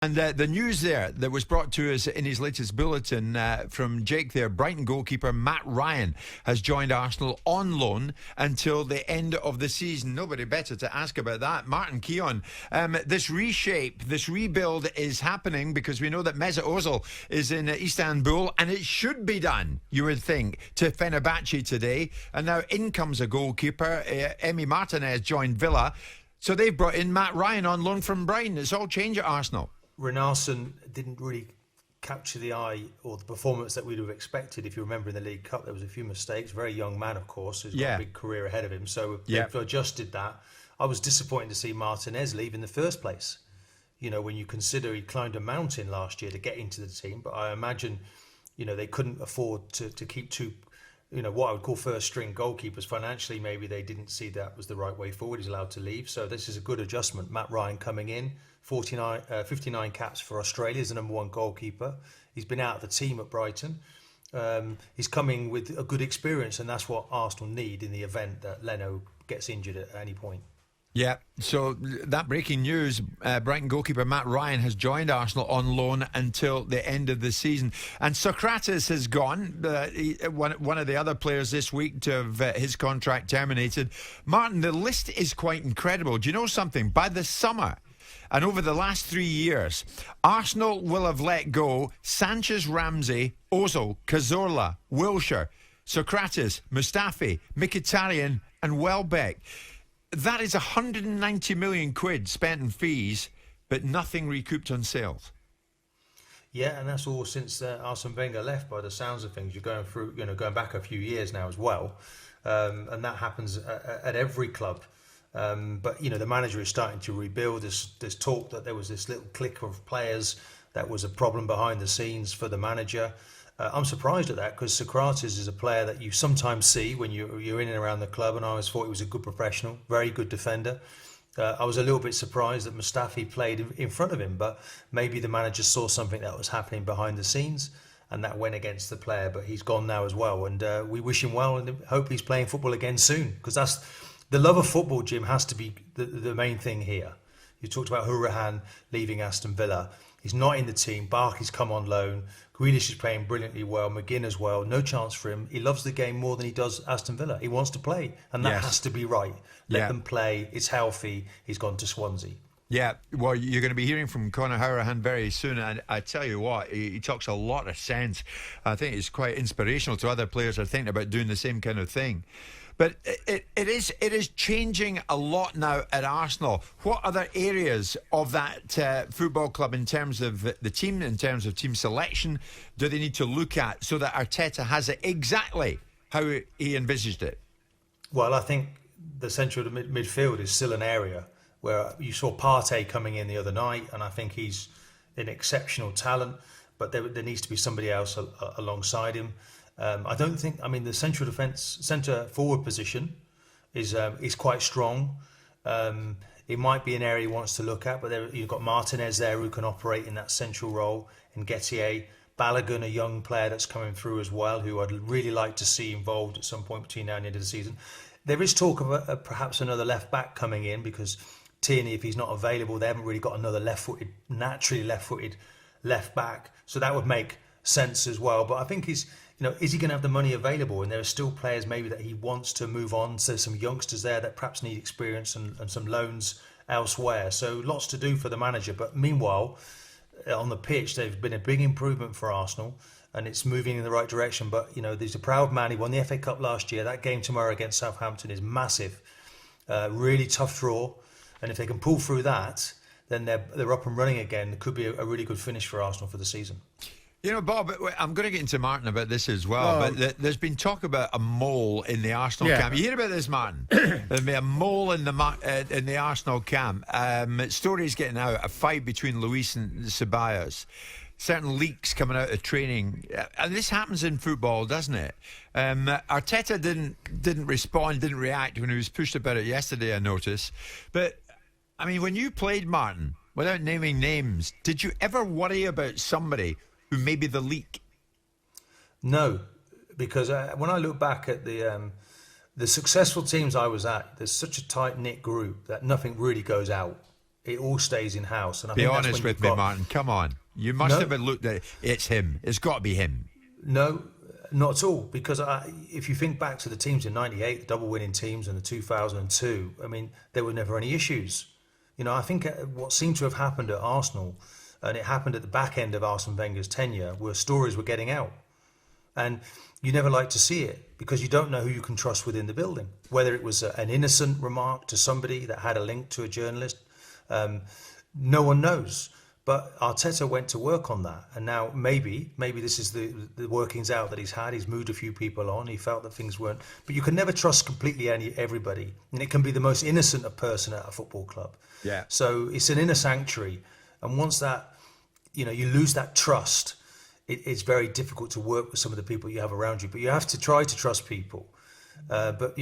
And the news there that was brought to us in his latest bulletin from Jake there, Brighton goalkeeper Matt Ryan has joined Arsenal on loan until the end of the season. Nobody better to ask about that. Martin Keown, this reshape, this rebuild is happening because we know that Mesut Ozil is in Istanbul, and it should be done, you would think, to Fenerbahce today. And now in comes a goalkeeper. Emi Martinez joined Villa. So they've brought in Matt Ryan on loan from Brighton. It's all change at Arsenal. Renarsson didn't really capture the eye or the performance that we'd have expected. If you remember in the League Cup, there was a few mistakes. Very young man, of course, who's got a big career ahead of him. So they've adjusted that. I was disappointed to see Martinez leave in the first place. You know, when you consider he climbed a mountain last year to get into the team. But I imagine, you know, they couldn't afford to keep two, you know, what I would call first string goalkeepers. Financially, maybe they didn't see that was the right way forward. He's allowed to leave. So this is a good adjustment. Matt Ryan coming in. 59 caps for Australia as the number one goalkeeper. He's been out of the team at Brighton. He's coming with a good experience, and that's what Arsenal need in the event that Leno gets injured at any point. Yeah, so that breaking news, Brighton goalkeeper Matt Ryan has joined Arsenal on loan until the end of the season. And Socrates has gone, one of the other players this week to have his contract terminated. Martin, the list is quite incredible. Do you know something? By the summer, and over the last 3 years, Arsenal will have let go Sanchez, Ramsey, Ozil, Cazorla, Wilshere, Socrates, Mustafi, Mkhitaryan and Welbeck. That is 190 million quid spent in fees, but nothing recouped on sales. Yeah, and that's all since Arsene Wenger left, by the sounds of things. You're going through, you know, going back a few years now as well. And that happens at every club. But, you know, the manager is starting to rebuild. There's talk that there was this little clique of players that was a problem behind the scenes for the manager. I'm surprised at that because Socrates is a player that you sometimes see when you're in and around the club, and I always thought he was a good professional, very good defender. I was a little bit surprised that Mustafi played in front of him, but maybe the manager saw something that was happening behind the scenes and that went against the player, but he's gone now as well. And we wish him well and hope he's playing football again soon, because that's the love of football, Jim, has to be the main thing here. You talked about Hourihane leaving Aston Villa. He's not in the team. Barkley's come on loan. Grealish is playing brilliantly well. McGinn as well. No chance for him. He loves the game more than he does Aston Villa. He wants to play, and that has to be right. Let them play. It's healthy. He's gone to Swansea. Yeah, well, you're going to be hearing from Conor Hourihane very soon, and I tell you what, he talks a lot of sense. I think it's quite inspirational to other players who are thinking about doing the same kind of thing. But it is changing a lot now at Arsenal. What other areas of that football club, in terms of the team, in terms of team selection, do they need to look at so that Arteta has it exactly how he envisaged it? Well, I think the central midfield is still an area where you saw Partey coming in the other night, and I think he's an exceptional talent, but there needs to be somebody else alongside him. I don't think. I mean, the centre forward position is quite strong. It might be an area he wants to look at, but you've got Martinez there who can operate in that central role, and Nketiah, Balogun, a young player that's coming through as well, who I'd really like to see involved at some point between now and the end of the season. There is talk of perhaps another left back coming in, because Tierney, if he's not available, they haven't really got another naturally left-footed left back, so that would make sense as well. But I think is he going to have the money available? And there are still players maybe that he wants to move on. So some youngsters there that perhaps need experience and some loans elsewhere. So lots to do for the manager. But meanwhile, on the pitch, they've been a big improvement for Arsenal, and it's moving in the right direction. But, you know, there's a proud man. He won the FA Cup last year. That game tomorrow against Southampton is massive. Really tough draw. And if they can pull through that, then they're up and running again. It could be a really good finish for Arsenal for the season. You know, Bob, I'm going to get into Martin about this as well, but there's been talk about a mole in the Arsenal camp. You hear about this, Martin? There'll be a mole in the Arsenal camp. Stories getting out, a fight between Luis and Ceballos. Certain leaks coming out of training. And this happens in football, doesn't it? Arteta didn't respond, didn't react when he was pushed about it yesterday, I noticed. But, I mean, when you played, Martin, without naming names, did you ever worry about somebody who may be the leak? No, because when I look back at the successful teams I was at, there's such a tight-knit group that nothing really goes out. It all stays in house. And I Be think honest with me, Martin. Come on. You must No. have looked at it's him. It's got to be him. No, not at all. Because if you think back to the teams in '98, the double-winning teams, and the 2002, I mean, there were never any issues. You know, I think what seemed to have happened at Arsenal, and it happened at the back end of Arsene Wenger's tenure, were stories were getting out. And you never like to see it because you don't know who you can trust within the building. Whether it was an innocent remark to somebody that had a link to a journalist, no one knows. But Arteta went to work on that, and now maybe this is the workings out that he's had. He's moved a few people on. He felt that things weren't. But you can never trust completely everybody, and it can be the most innocent of person at a football club. Yeah. So it's an inner sanctuary, and once that, you lose that trust, it's very difficult to work with some of the people you have around you. But you have to try to trust people. But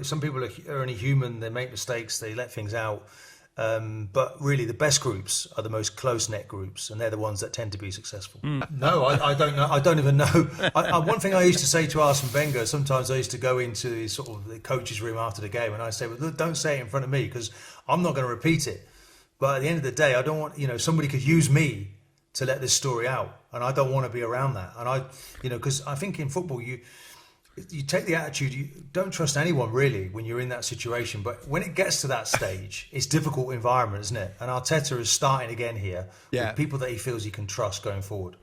some people are only human. They make mistakes. They let things out. But really, the best groups are the most close-knit groups, and they're the ones that tend to be successful. No, I don't know. I don't even know. One thing I used to say to Arsene Wenger, sometimes I used to go into his sort of the coach's room after the game, and I say, "Well, look, don't say it in front of me because I'm not going to repeat it." But at the end of the day, I don't want somebody could use me to let this story out, and I don't want to be around that. And because I think in football you take the attitude, you don't trust anyone really when you're in that situation. But when it gets to that stage, it's a difficult environment, isn't it? And Arteta is starting again here with people that he feels he can trust going forward.